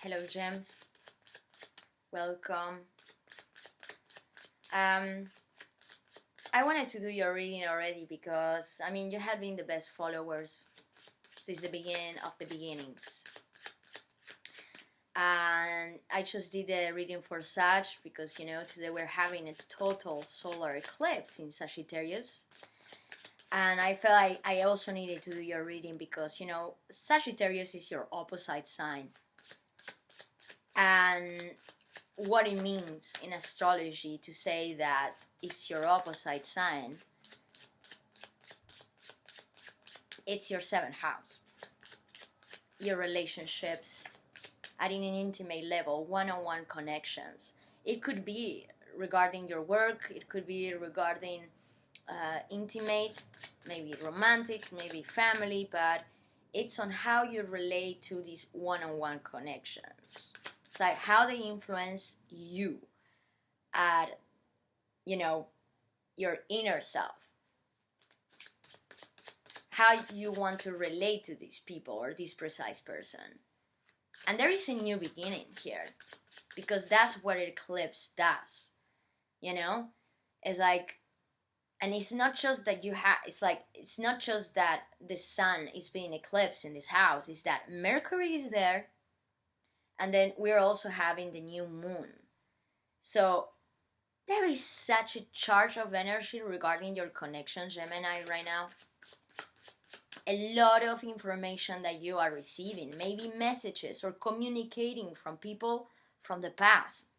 Hello, gems. Welcome. I wanted to do your reading already because, you have been the best followers since the beginning of the beginnings. And I just did a reading for Sag because, today we're having a total solar eclipse in Sagittarius. And I felt like I also needed to do your reading because, Sagittarius is your opposite sign. And what it means in astrology to say that it's your opposite sign, it's your 7th house, your relationships at an intimate level, one-on-one connections. It could be regarding your work, it could be regarding intimate, maybe romantic, maybe family, but it's on how you relate to these one-on-one connections. It's like how they influence you at, your inner self. How you want to relate to these people or this precise person. And there is a new beginning here because that's what eclipse does. It's like, and it's not just that it's not just that the sun is being eclipsed in this house, it's that Mercury is there. And then we're also having the new moon. So there is such a charge of energy regarding your connection, Gemini, right now. A lot of information that you are receiving, maybe messages or communicating from people from the past.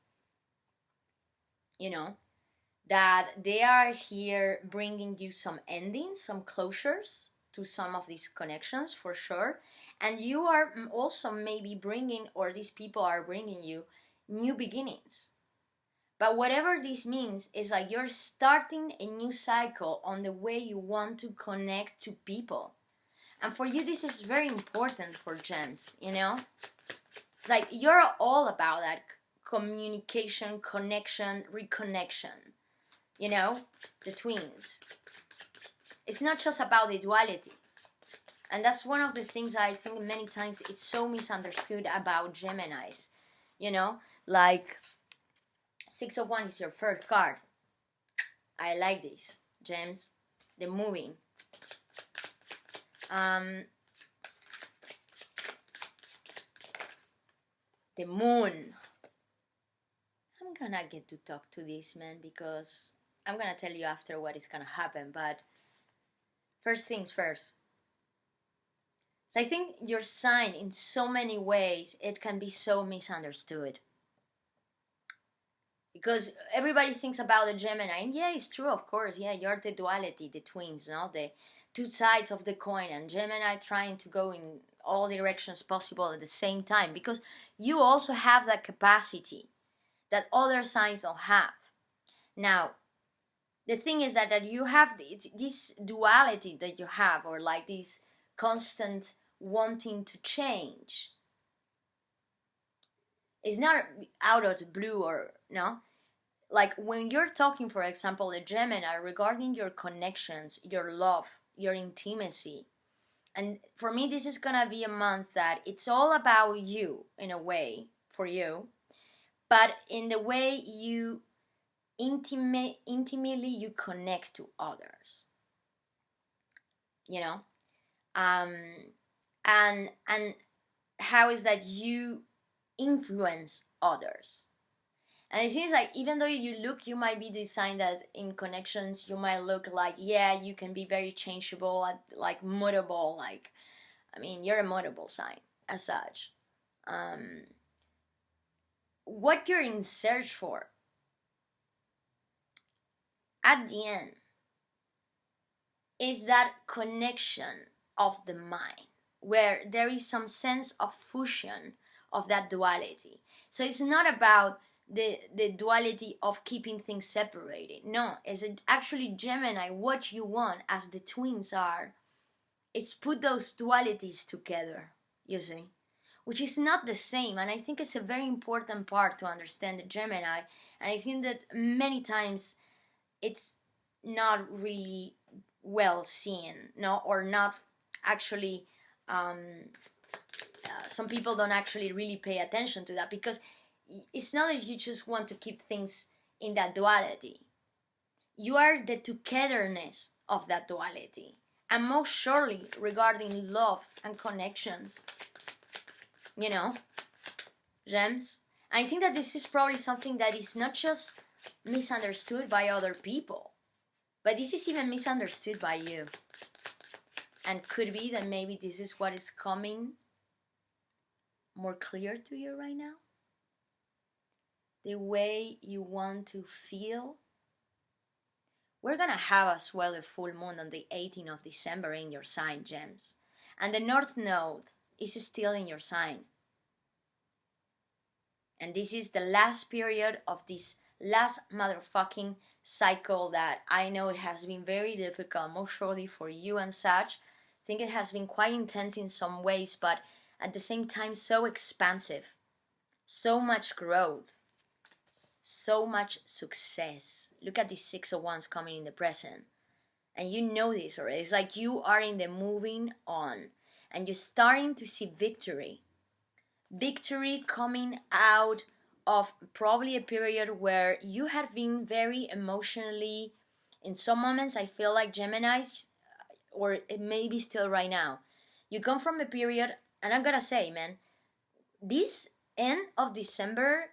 That they are here bringing you some endings, some closures to some of these connections for sure. And you are also maybe bringing, or these people are bringing you, new beginnings. But whatever this means is like you're starting a new cycle on the way you want to connect to people. And for you, this is very important for gems, It's like you're all about that communication, connection, reconnection, the twins. It's not just about the duality. And that's one of the things I think many times it's so misunderstood about Geminis. Like 6 of Wands is your first card. I like this, gems. The moving. The moon. I'm gonna get to talk to this man because I'm gonna tell you after what is gonna happen. But first things first. So I think your sign, in so many ways, it can be so misunderstood. Because everybody thinks about the Gemini, and yeah, it's true, of course, yeah, you're the duality, the twins, the two sides of the coin, and Gemini trying to go in all directions possible at the same time, because you also have that capacity that other signs don't have. Now, the thing is that you have this duality that you have, or like this constant wanting to change. It's not out of the blue or no. Like when you're talking, for example, a Gemini regarding your connections, your love, your intimacy. And for me, this is gonna be a month that it's all about you in a way, for you, but in the way you intimately you connect to others. And how is that you influence others. And it seems like even though you might be designed that in connections, you might look like, yeah, you can be very changeable, like mutable, you're a mutable sign as such. What you're in search for, at the end, is that connection of the mind, where there is some sense of fusion of that duality. So it's not about the duality of keeping things separated. No, it's actually Gemini, what you want, as the twins are, is put those dualities together, you see, which is not the same. And I think it's a very important part to understand the Gemini. And I think that many times it's not really well seen, or not actually some people don't actually really pay attention to that, because it's not that you just want to keep things in that duality. You are the togetherness of that duality. And most surely regarding love and connections, you know, gems. And I think that this is probably something that is not just misunderstood by other people, but this is even misunderstood by you. And could be that maybe this is what is coming more clear to you right now. The way you want to feel. We're gonna have as well a full moon on the 18th of December in your sign, gems. And the North Node is still in your sign. And this is the last period of this last motherfucking cycle that I know it has been very difficult, most surely for you and such. I think it has been quite intense in some ways, but at the same time so expansive. So much growth. So much success. Look at these 6 of Wands coming in the present. And you know this already. It's like you are in the moving on. And you're starting to see victory. Victory coming out of probably a period where you have been very emotionally, in some moments I feel like Geminis, or it may be still right now. You come from a period, and I'm gonna say, man, this end of December,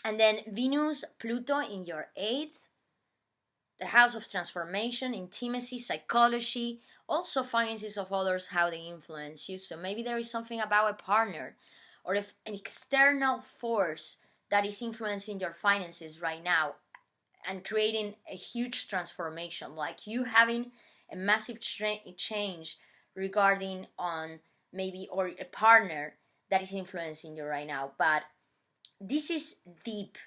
and then Venus, Pluto in your 8th, the house of transformation, intimacy, psychology, also finances of others, how they influence you. So maybe there is something about a partner or if an external force that is influencing your finances right now and creating a huge transformation, like you having a massive change regarding on maybe, or a partner that is influencing you right now. But this is deep,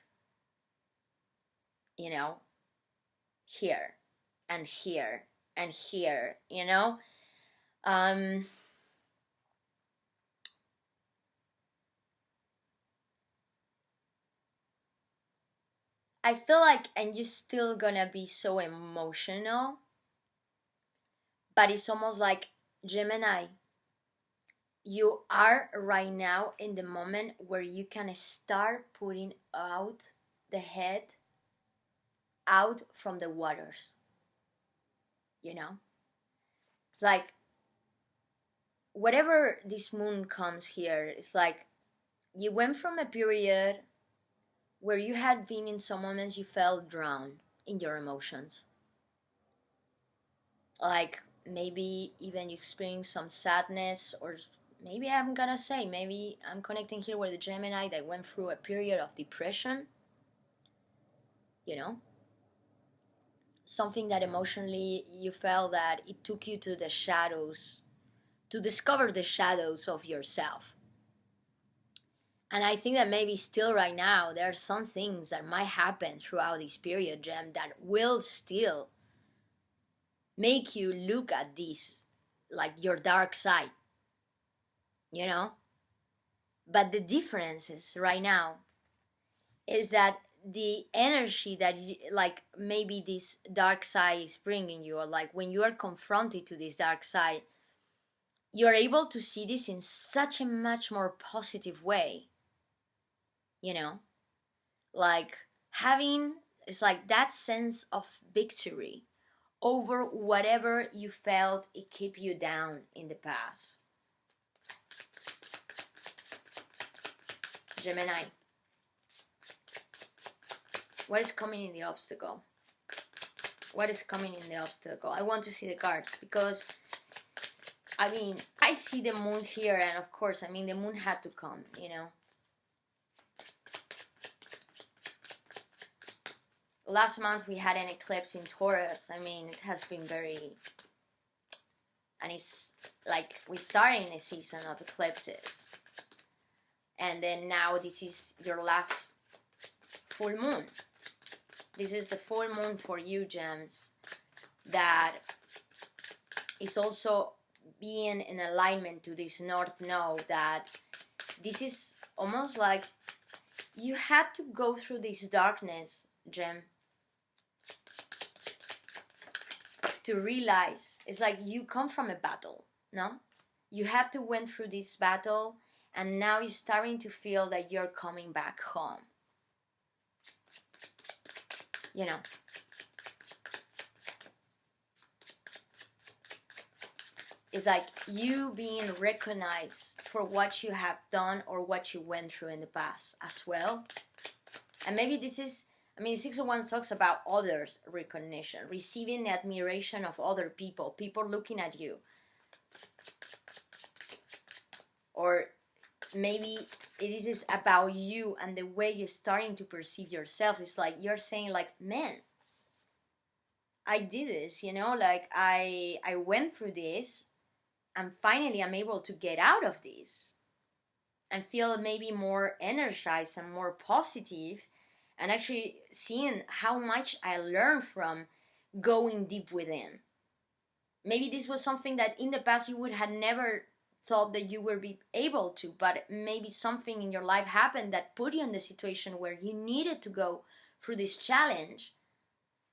you know, here and here and here, you know. I feel like, and you're still gonna be so emotional, but it's almost like, Gemini, you are right now in the moment where you can start putting out the head out from the waters, you know. It's like whatever this moon comes here, it's like you went from a period where you had been, in some moments you felt drowned in your emotions, like maybe even you experienced some sadness, or maybe I'm gonna say, maybe I'm connecting here with the Gemini that went through a period of depression, you know, something that emotionally you felt that it took you to the shadows, to discover the shadows of yourself. And I think that maybe still right now there are some things that might happen throughout this period, Gem, that will still make you look at this like your dark side, you know. But the difference is right now is that the energy that like maybe this dark side is bringing you, or like when you are confronted to this dark side, you're able to see this in such a much more positive way, you know, like having, it's like that sense of victory over whatever you felt it kept you down in the past. Gemini, what is coming in the obstacle? What is coming in the obstacle? I want to see the cards, because I mean, I see the moon here, and of course, I mean, the moon had to come, you know. Last month we had an eclipse in Taurus. I mean, it has been very, and it's like we're starting a season of eclipses. And then now this is your last full moon. This is the full moon for you, gems, that is also being in alignment to this North Node, that this is almost like you had to go through this darkness, Gem, to realize it's like you come from a battle, no? you have to went through this battle, and now you're starting to feel that you're coming back home. You know. It's like you being recognized for what you have done or what you went through in the past as well. And maybe this is, I mean, 601 talks about others' recognition, receiving the admiration of other people, people looking at you. Or maybe it is about you and the way you're starting to perceive yourself. It's like you're saying like, man, I did this, you know, like I went through this, and finally I'm able to get out of this and feel maybe more energized and more positive, and actually seeing how much I learned from going deep within. Maybe this was something that in the past you would have never thought that you would be able to, but maybe something in your life happened that put you in the situation where you needed to go through this challenge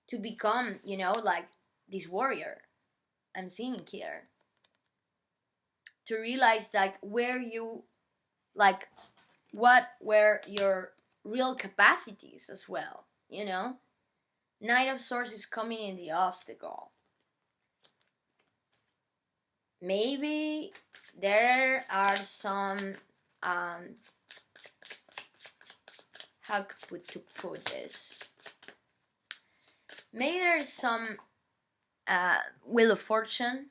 to become, you know, like this warrior I'm seeing here. To realize like where you, like what were your real capacities as well, you know. Knight of Swords is coming in the obstacle. Maybe there are some how to put this, maybe there's some Wheel of Fortune.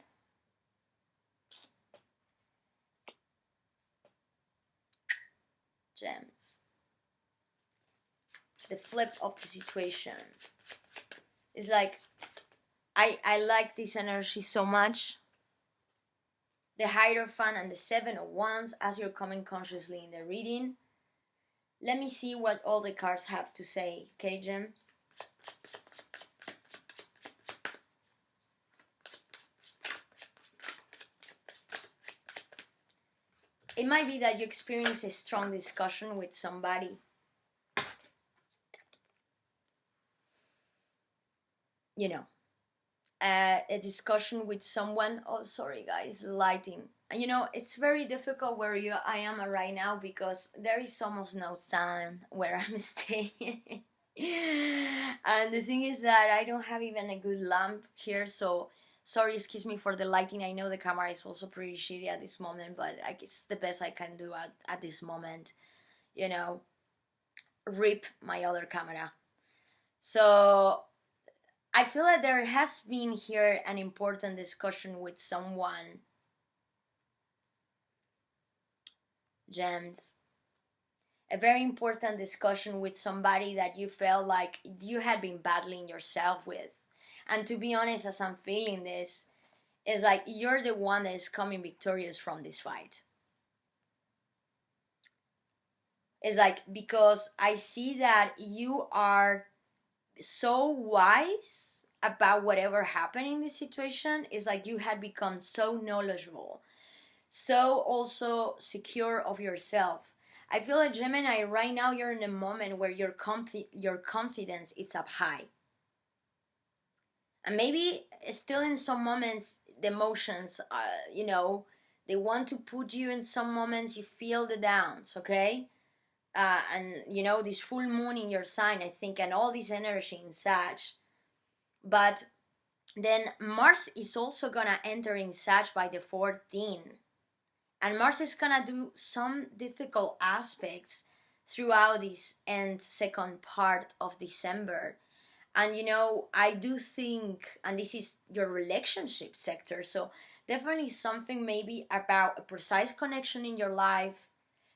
Gems. The flip of the situation. It's like I like this energy so much. The Hierophant and the Seven of Wands as you're coming consciously in the reading. Let me see what all the cards have to say, okay, gems? It might be that you experience a strong discussion with somebody. You know, a discussion with someone. Oh, sorry guys, lighting. And you know, it's very difficult where I am right now because there is almost no sun where I'm staying. And the thing is that I don't have even a good lamp here, so sorry, excuse me for the lighting. I know the camera is also pretty shitty at this moment, but it's the best I can do at this moment. You know, rip my other camera. So I feel that there has been here an important discussion with someone. Gems. A very important discussion with somebody that you felt like you had been battling yourself with. And to be honest, as I'm feeling this, it's like you're the one that is coming victorious from this fight. It's like, because I see that you are so wise about whatever happened in this situation. It's like you had become so knowledgeable, so also secure of yourself. I feel like Gemini, right now you're in a moment where your confidence is up high. And maybe still in some moments the emotions, you know, they want to put you in some moments, you feel the downs, okay? And you know, this full moon in your sign, I think, and all this energy in Sag. But then Mars is also gonna enter in Sag by the 14th. And Mars is gonna do some difficult aspects throughout this end second part of December. And you know, I do think, and this is your relationship sector, so definitely something maybe about a precise connection in your life,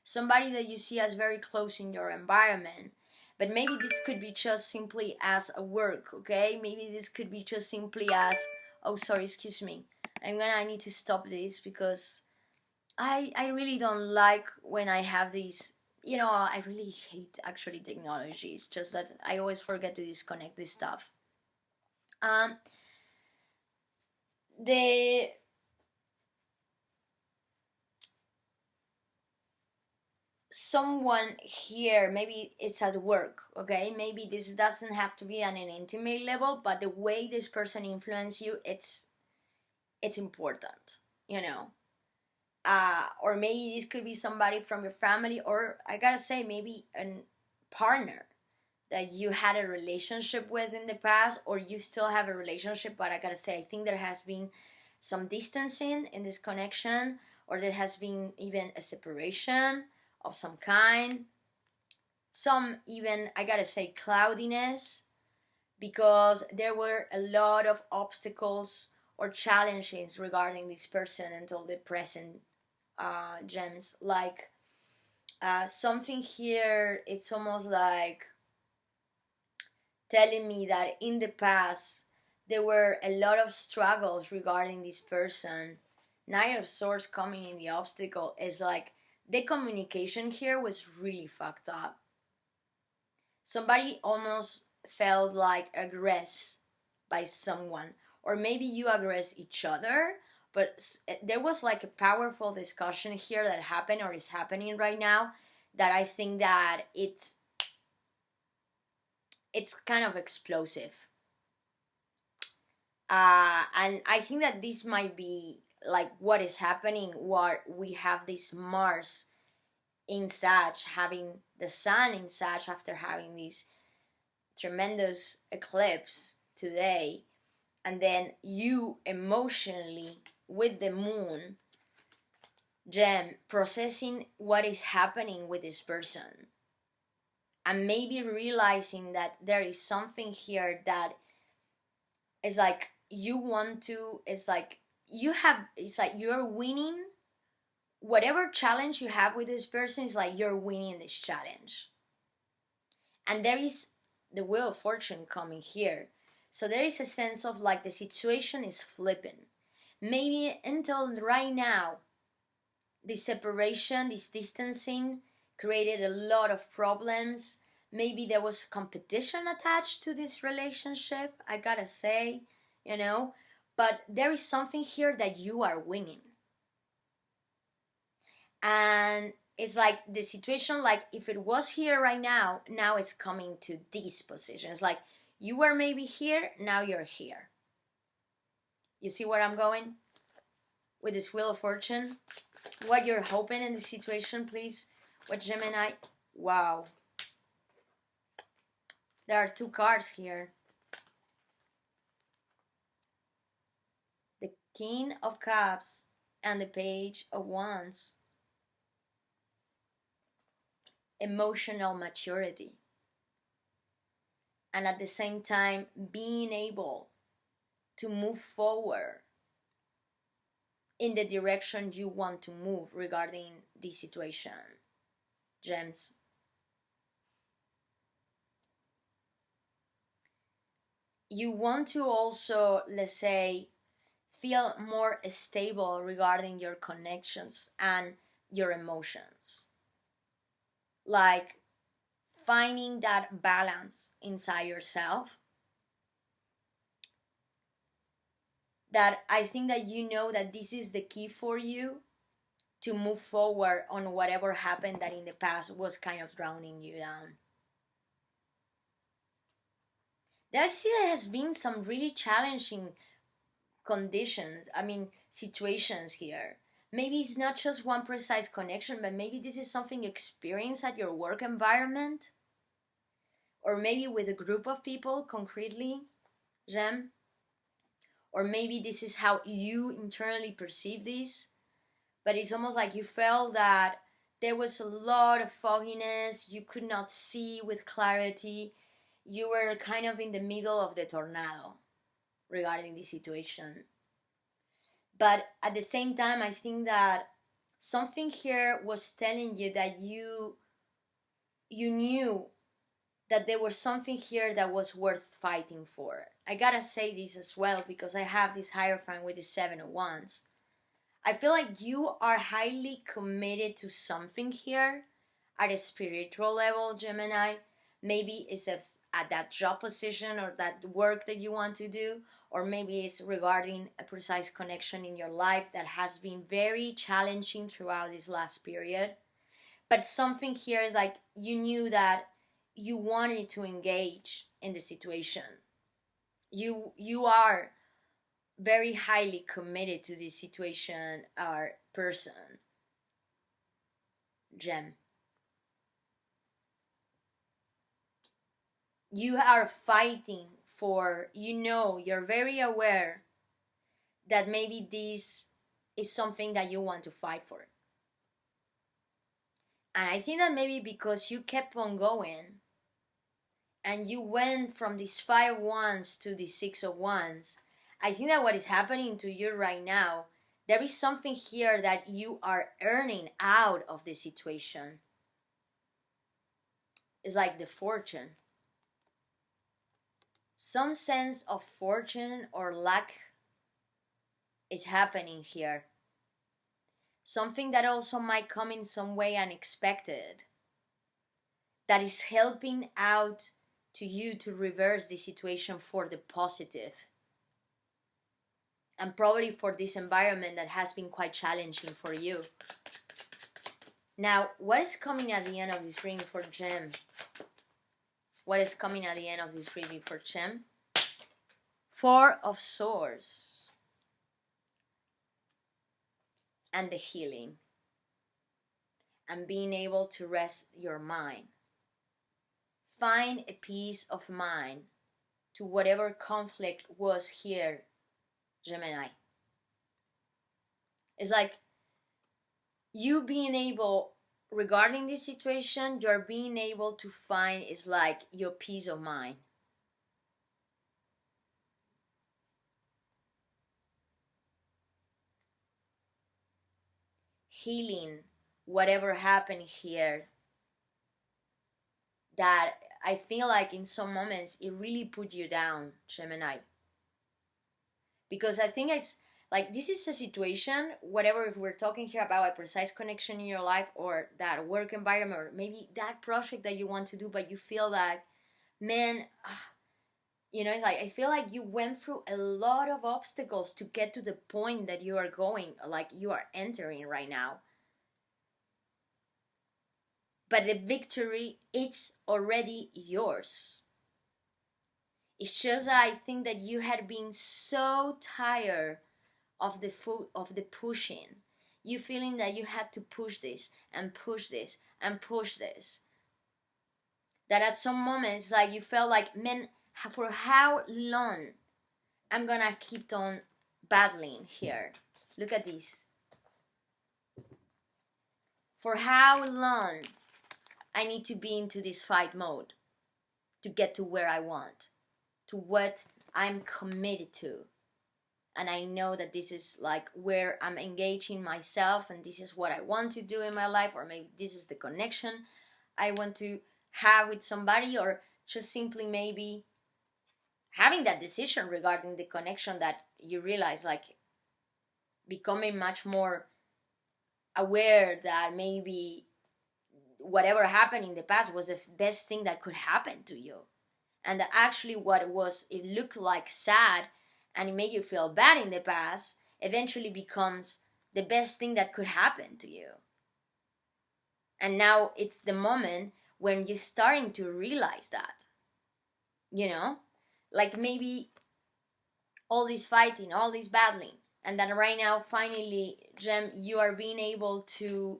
somebody that you see as very close in your environment. But maybe this could be just simply as a work, okay? Maybe this could be just simply as, oh sorry, excuse me, I need to stop this because I really don't like when I have these, you know, I really hate actually technology. It's just that I always forget to disconnect this stuff. The someone here, maybe it's at work, okay? Maybe this doesn't have to be on an intimate level, but the way this person influences you, it's important, you know. or maybe this could be somebody from your family, or I gotta say maybe a partner that you had a relationship with in the past, or you still have a relationship, but I gotta say I think there has been some distancing in this connection, or there has been even a separation of some kind, some even, I gotta say, cloudiness, because there were a lot of obstacles or challenges regarding this person until the present, gems. Like, something here, it's almost like telling me that in the past there were a lot of struggles regarding this person. Knight of Swords coming in the obstacle is like the communication here was really fucked up. Somebody almost felt like aggressed by someone, or maybe you aggress each other, but there was like a powerful discussion here that happened or is happening right now, that I think that it's kind of explosive. And I think that this might be like what is happening, what we have this Mars in Sag, having the Sun in Sag after having this tremendous eclipse today, and then you emotionally with the Moon, Gem, processing what is happening with this person, and maybe realizing that there is something here that is like you want to, it's like you have, it's like you're winning whatever challenge you have with this person, is like you're winning this challenge. And there is the Wheel of Fortune coming here, so there is a sense of like the situation is flipping. Maybe until right now this separation, this distancing created a lot of problems. Maybe there was competition attached to this relationship, I gotta say, you know, but there is something here that you are winning. And it's like the situation, like if it was here right now, now it's coming to this position. It's like you were maybe here, now you're here. You see where I'm going with this Wheel of Fortune? What you're hoping in this situation, please, with Gemini? Wow. There are two cards here. The King of Cups and the Page of Wands. Emotional maturity. And at the same time, being able to move forward in the direction you want to move regarding this situation. Gems. You want to also, let's say, feel more stable regarding your connections and your emotions. Like finding that balance inside yourself. That I think that you know that this is the key for you to move forward on whatever happened that in the past was kind of drowning you down. There still has been some really challenging conditions, I mean, situations here. Maybe it's not just one precise connection, but maybe this is something you experience at your work environment, or maybe with a group of people concretely, Gem. Or maybe this is how you internally perceive this, but it's almost like you felt that there was a lot of fogginess, you could not see with clarity, you were kind of in the middle of the tornado regarding this situation. But at the same time, I think that something here was telling you that you knew that there was something here that was worth fighting for. I gotta say this as well because I have this Hierophant with the Seven of Wands. I feel like you are highly committed to something here at a spiritual level, Gemini. Maybe it's at that job position or that work that you want to do, or maybe it's regarding a precise connection in your life that has been very challenging throughout this last period. But something here is like you knew that you wanted to engage in the situation. You are very highly committed to this situation or person. Gem. You are fighting for, you're very aware that maybe this is something that you want to fight for. And I think that maybe because you kept on going and you went from these 5 wands to the 6 of wands, I think that what is happening to you right now, there is something here that you are earning out of the situation. It's like the fortune. Some sense of fortune or luck is happening here. Something that also might come in some way unexpected, that is helping out to you to reverse the situation for the positive. And probably for this environment that has been quite challenging for you. Now, what is coming at the end of this reading for Gem? What is coming at the end of this reading for Gem? 4 of Swords. And the healing. And being able to rest your mind. Find a peace of mind to whatever conflict was here, Gemini. It's like you being able, regarding this situation, you're being able to find is like your peace of mind. Healing whatever happened here, that I feel like in some moments it really put you down, Gemini. Because I think it's like this is a situation, whatever, if we're talking here about a precise connection in your life or that work environment or maybe that project that you want to do, but you feel that, man, it's like I feel like you went through a lot of obstacles to get to the point that you are going, like you are entering right now. But the victory, it's already yours. It's just that I think that you had been so tired of the pushing. You feeling that you had to push this and push this and push this. That at some moments, like you felt like, man, for how long I'm gonna keep on battling here? Look at this. For how long I need to be into this fight mode to get to where I want, to what I'm committed to. And I know that this is like where I'm engaging myself and this is what I want to do in my life, or maybe this is the connection I want to have with somebody, or just simply maybe having that decision regarding the connection that you realize, like becoming much more aware that maybe whatever happened in the past was the best thing that could happen to you. And that actually what it looked like sad and it made you feel bad in the past, eventually becomes the best thing that could happen to you. And now it's the moment when you're starting to realize that. Like maybe all this fighting, all this battling, and then right now, finally, Gem, you are being able to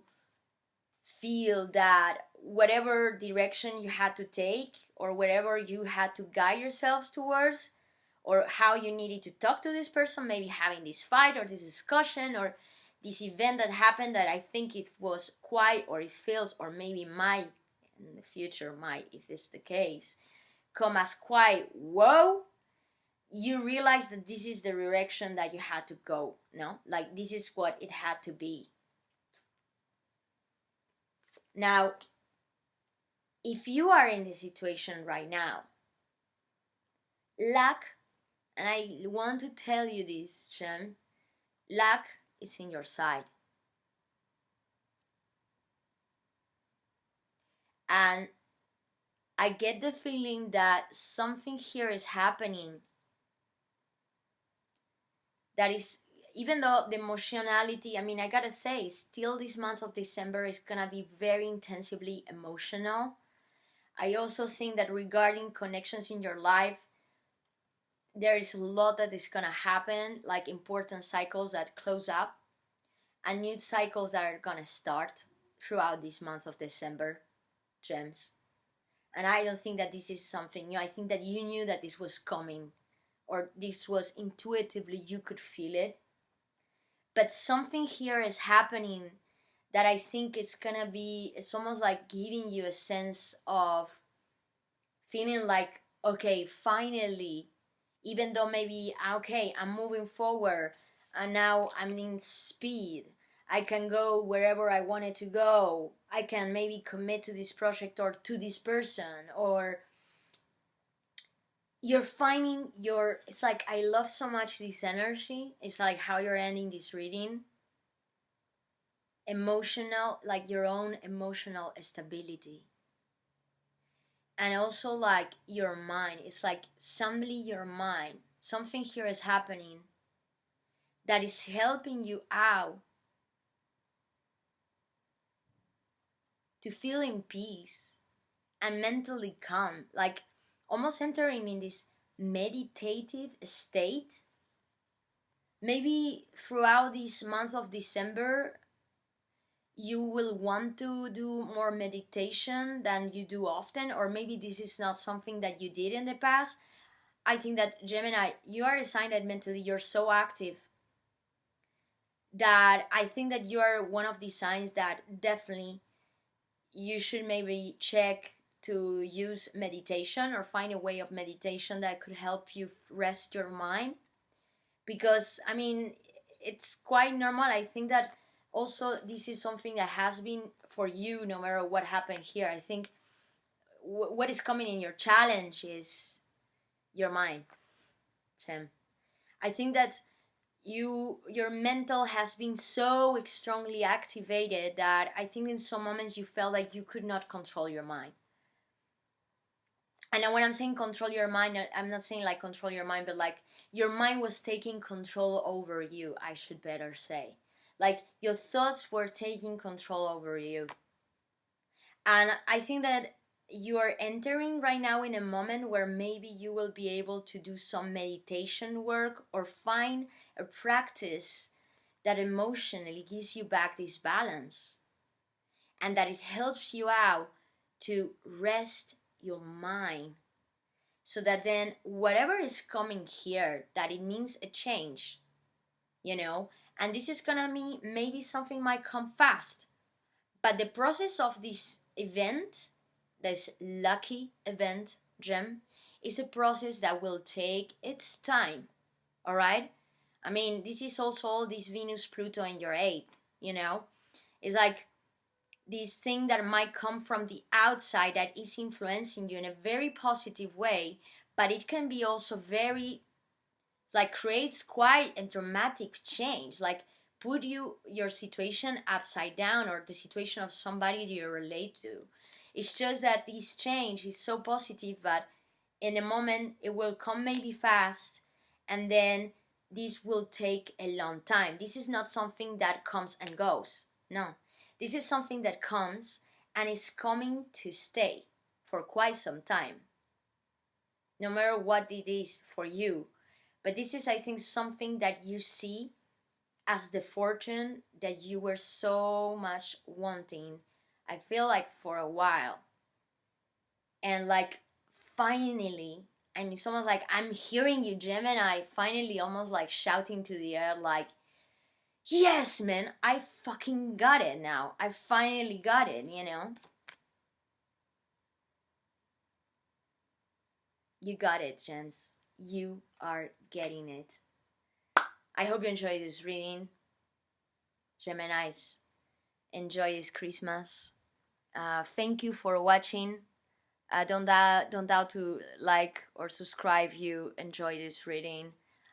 feel that whatever direction you had to take or whatever you had to guide yourself towards, or how you needed to talk to this person, maybe having this fight or this discussion or this event that happened that I think it was quite, or it feels, or maybe might in the future might, if it's the case, come as quite whoa. You realize that this is the direction that you had to go, no? Like this is what it had to be. Now, if you are in this situation right now, luck, and I want to tell you this, Gem, luck is in your side. And I get the feeling that something here is happening that is, even though the emotionality, I mean, I gotta say, still this month of December is gonna be very intensively emotional. I also think that regarding connections in your life, there is a lot that is gonna happen, like important cycles that close up and new cycles that are gonna start throughout this month of December, gems. And I don't think that this is something new. I think that you knew that this was coming, or this was intuitively, you could feel it. But something here is happening that I think is gonna be, it's almost like giving you a sense of feeling like, okay, finally, even though maybe, okay, I'm moving forward and now I'm in speed. I can go wherever I wanted to go. I can maybe commit to this project or to this person, or you're finding your, it's like, I love so much this energy. It's like how you're ending this reading. Emotional, like your own emotional stability. And also like your mind. It's like suddenly your mind, something here is happening that is helping you out to feel in peace and mentally calm, like almost entering in this meditative state. Maybe throughout this month of December, you will want to do more meditation than you do often, or maybe this is not something that you did in the past. I think that Gemini, you are a sign that mentally you're so active that I think that you are one of the signs that definitely you should maybe check to use meditation or find a way of meditation that could help you rest your mind. Because I mean, it's quite normal. I think that also this is something that has been for you no matter what happened here. I think what is coming in your challenge is your mind, Tim. I think that your mental has been so strongly activated that I think in some moments you felt like you could not control your mind. And when I'm saying control your mind, I'm not saying like control your mind, but like your mind was taking control over you, I should better say. Like your thoughts were taking control over you. And I think that you are entering right now in a moment where maybe you will be able to do some meditation work or find a practice that emotionally gives you back this balance and that it helps you out to rest your mind, so that then whatever is coming here, that it means a change, you know. And this is gonna be maybe something might come fast, but the process of this event, this lucky event, gem, is a process that will take its time. All right, I mean, this is also all this Venus Pluto in your eighth, you know. It's like this thing that might come from the outside that is influencing you in a very positive way, but it can be also very, like, creates quite a dramatic change, like put your situation upside down, or the situation of somebody you relate to. It's just that this change is so positive, but in a moment it will come maybe fast, and then this will take a long time. This is not something that comes and goes. No, this is something that comes and is coming to stay for quite some time, no matter what it is for you. But this is, I think, something that you see as the fortune that you were so much wanting, I feel like, for a while. And like, finally, I mean, it's almost like I'm hearing you, Gemini, finally almost like shouting to the air, like, yes, man, I fucking got it now. I finally got it, you know? You got it, gems. You are getting it. I hope you enjoyed this reading. Geminis, enjoy this Christmas. Thank you for watching. Don't doubt to like or subscribe if you enjoy this reading.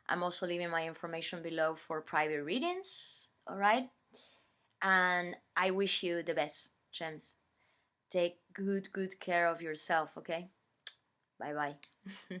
I'm also leaving my information below for private readings. Alright? And I wish you the best, gems. Take good care of yourself, okay? Bye bye.